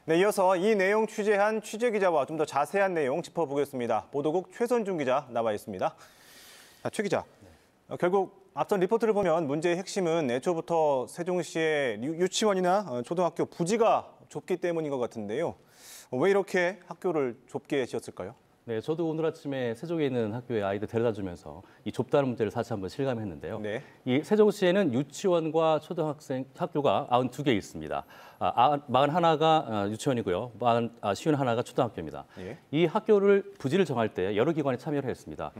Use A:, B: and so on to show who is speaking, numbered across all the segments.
A: 네, 이어서 이 내용 취재한 취재기자와 좀 더 자세한 내용 짚어보겠습니다. 보도국 최선중 기자 나와 있습니다. 최 기자, 결국 앞선 리포트를 보면 문제의 핵심은 애초부터 세종시의 유치원이나 초등학교 부지가 좁기 때문인 것 같은데요. 왜 이렇게 학교를 좁게 지었을까요?
B: 네, 저도 오늘 아침에 세종에 있는 학교에 아이들 데려다주면서 이 좁다는 문제를 다시 한번 실감했는데요.
A: 네.
B: 이 세종시에는 유치원과 초등학생 학교가 92개 있습니다. 41가 유치원이고요. 51가 초등학교입니다.
A: 예.
B: 이 학교를 부지를 정할 때 여러 기관이 참여를 했습니다.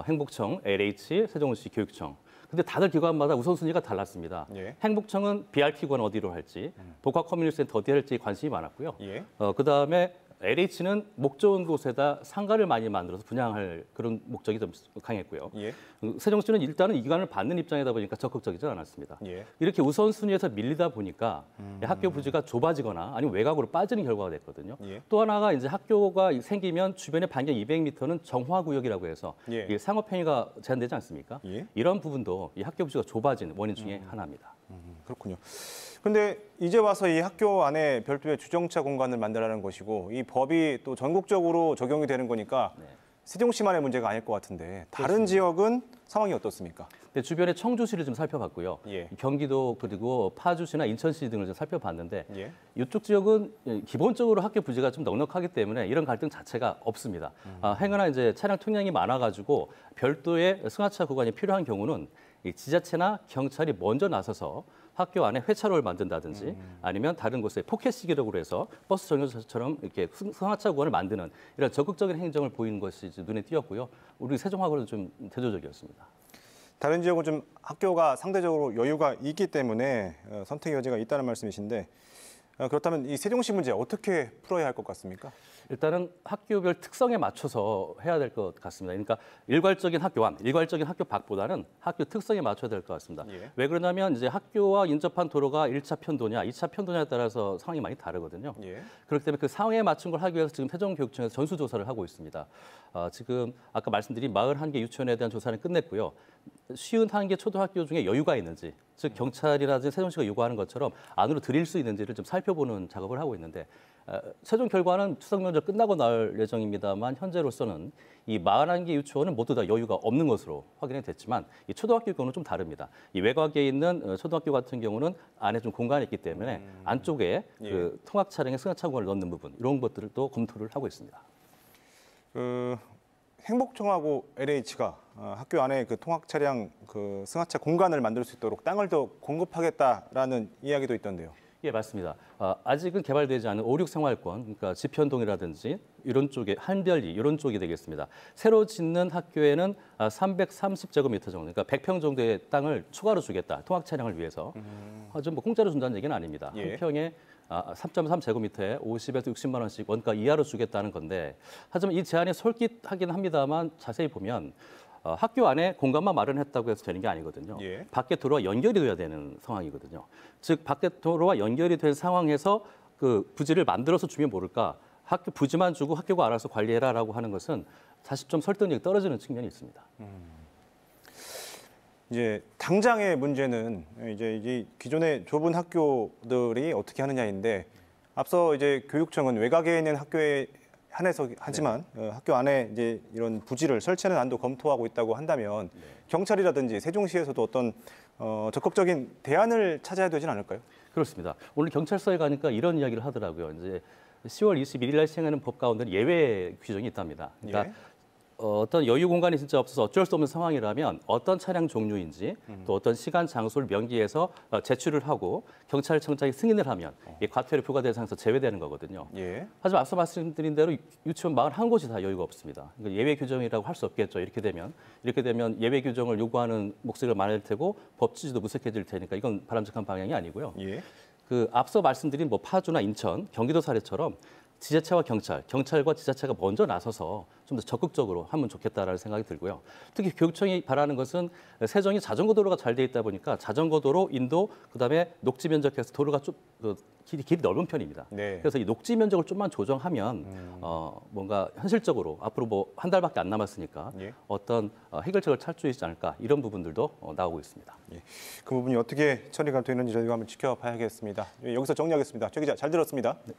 B: 행복청, LH, 세종시 교육청. 근데 다들 기관마다 우선순위가 달랐습니다.
A: 예.
B: 행복청은 BRT관 어디로 할지, 복합 커뮤니티센터 어디 할지 관심이 많았고요.
A: 예.
B: 그다음에 LH는 목 좋은 곳에다 상가를 많이 만들어서 분양할 그런 목적이 좀 강했고요.
A: 예.
B: 세종시는 일단은 이 기관을 받는 입장이다 보니까 적극적이지 않았습니다.
A: 예.
B: 이렇게 우선순위에서 밀리다 보니까 학교 부지가 좁아지거나 아니면 외곽으로 빠지는 결과가 됐거든요.
A: 예.
B: 또 하나가 이제 학교가 생기면 주변에 반경 200m는 정화구역이라고 해서
A: 예.
B: 이 상업행위가 제한되지 않습니까?
A: 예.
B: 이런 부분도 이 학교 부지가 좁아지는 원인 중에 하나입니다.
A: 그렇군요. 근데 이제 와서 이 학교 안에 별도의 주정차 공간을 만들라는 것이고 이 법이 또 전국적으로 적용이 되는 거니까
B: 네.
A: 세종시만의 문제가 아닐 것 같은데 다른 지역은 상황이 어떻습니까?
B: 네, 주변의 청주시를 좀 살펴봤고요.
A: 예.
B: 경기도 그리고 파주시나 인천시 등을 좀 살펴봤는데
A: 예.
B: 이쪽 지역은 기본적으로 학교 부지가 좀 넉넉하기 때문에 이런 갈등 자체가 없습니다. 행여나 이제 차량 통량이 많아가지고 별도의 승하차 구간이 필요한 경우는 이 지자체나 경찰이 먼저 나서서 학교 안에 회차로를 만든다든지 아니면 다른 곳에 포켓 시기력으로 해서 버스 정류장처럼 이렇게 승하차 구간을 만드는 이런 적극적인 행정을 보이는 것이 눈에 띄었고요. 우리 세종하고는 좀 대조적이었습니다.
A: 다른 지역은 좀 학교가 상대적으로 여유가 있기 때문에 선택 여지가 있다는 말씀이신데 그렇다면 이 세종시 문제 어떻게 풀어야 할 것 같습니까?
B: 일단은 학교별 특성에 맞춰서 해야 될 것 같습니다. 그러니까 일괄적인 학교안, 일괄적인 학교 밖보다는 학교 특성에 맞춰야 될 것 같습니다.
A: 예.
B: 왜 그러냐면 이제 학교와 인접한 도로가 1차 편도냐, 2차 편도냐에 따라서 상황이 많이 다르거든요.
A: 예.
B: 그렇기 때문에 그 상황에 맞춘 걸 하기 위해서 지금 세종교육청에서 전수조사를 하고 있습니다. 지금 아까 말씀드린 41개 유치원에 대한 조사는 끝냈고요. 51개 초등학교 중에 여유가 있는지, 즉 경찰이라든지 세종시가 요구하는 것처럼 안으로 들일 수 있는지를 좀 살펴보는 작업을 하고 있는데 최종 결과는 추석 명절 끝나고 나올 예정입니다만 현재로서는 이 41개 유치원은 모두 다 여유가 없는 것으로 확인이 됐지만 이 초등학교 경우는 좀 다릅니다. 이 외곽에 있는 초등학교 같은 경우는 안에 좀 공간이 있기 때문에 안쪽에
A: 예.
B: 그 통학 차량에 승하차 구간을 넣는 부분 이런 것들을 또 검토를 하고 있습니다.
A: 행복청하고 LH가 학교 안에 그 통학 차량 그 승하차 공간을 만들 수 있도록 땅을 더 공급하겠다라는 이야기도 있던데요.
B: 예, 맞습니다. 아직은 개발되지 않은 5, 6 생활권, 그러니까 지편동이라든지 이런 쪽에 한별리 이런 쪽이 되겠습니다. 새로 짓는 학교에는 330제곱미터 정도, 그러니까 100평 정도의 땅을 추가로 주겠다. 통학 차량을 위해서. 좀 뭐 공짜로 준다는 얘기는 아닙니다.
A: 예.
B: 한 평에 3.3제곱미터에 50에서 60만 원씩 원가 이하로 주겠다는 건데 하지만 이 제안이 솔깃하긴 합니다만 자세히 보면 학교 안에 공간만 마련했다고 해서 되는 게 아니거든요.
A: 예.
B: 밖에 도로와 연결이 돼야 되는 상황이거든요. 즉 밖에 도로와 연결이 된 상황에서 그 부지를 만들어서 주면 모를까 학교 부지만 주고 학교가 알아서 관리해라라고 하는 것은 사실 좀 설득력이 떨어지는 측면이 있습니다.
A: 이제 당장의 문제는 이제 이 기존의 좁은 학교들이 어떻게 하느냐인데 앞서 이제 교육청은 외곽에 있는 학교에 한해서 하지만 학교 안에 이제 이런 부지를 설치하는 안도 검토하고 있다고 한다면 경찰이라든지 세종시에서도 어떤 적극적인 대안을 찾아야 되진 않을까요?
B: 그렇습니다. 오늘 경찰서에 가니까 이런 이야기를 하더라고요. 이제 10월 21일 날 시행하는 법 가운데는 예외 규정이 있답니다. 그러니까 어떤 여유 공간이 진짜 없어서 어쩔 수 없는 상황이라면 어떤 차량 종류인지 또 어떤 시간, 장소를 명기해서 제출을 하고 경찰청장이 승인을 하면 이 과태료 부과 대상에서 제외되는 거거든요.
A: 예.
B: 하지만 앞서 말씀드린 대로 유치원 41곳이 다 여유가 없습니다. 그러니까 예외 규정이라고 할 수 없겠죠. 이렇게 되면 예외 규정을 요구하는 목소리가 많을 테고 법 취지도 무색해질 테니까 이건 바람직한 방향이 아니고요.
A: 예.
B: 그 앞서 말씀드린 뭐 파주나 인천, 경기도 사례처럼 지자체와 경찰과 지자체가 먼저 나서서 좀 더 적극적으로 하면 좋겠다라는 생각이 들고요. 특히 교육청이 바라는 것은 세종이 자전거 도로가 잘 돼 있다 보니까 자전거 도로, 인도, 그다음에 녹지 면적에서 도로가 좀 길이 넓은 편입니다.
A: 네.
B: 그래서 이 녹지 면적을 좀만 조정하면 뭔가 현실적으로 앞으로 뭐 한 달밖에 안 남았으니까
A: 예.
B: 어떤 해결책을 찾을 수 있지 않을까 이런 부분들도 나오고 있습니다.
A: 예. 그 부분이 어떻게 처리가 되는지 저희가 한번 지켜봐야겠습니다. 여기서 정리하겠습니다. 최 기자 잘 들었습니다.
B: 네.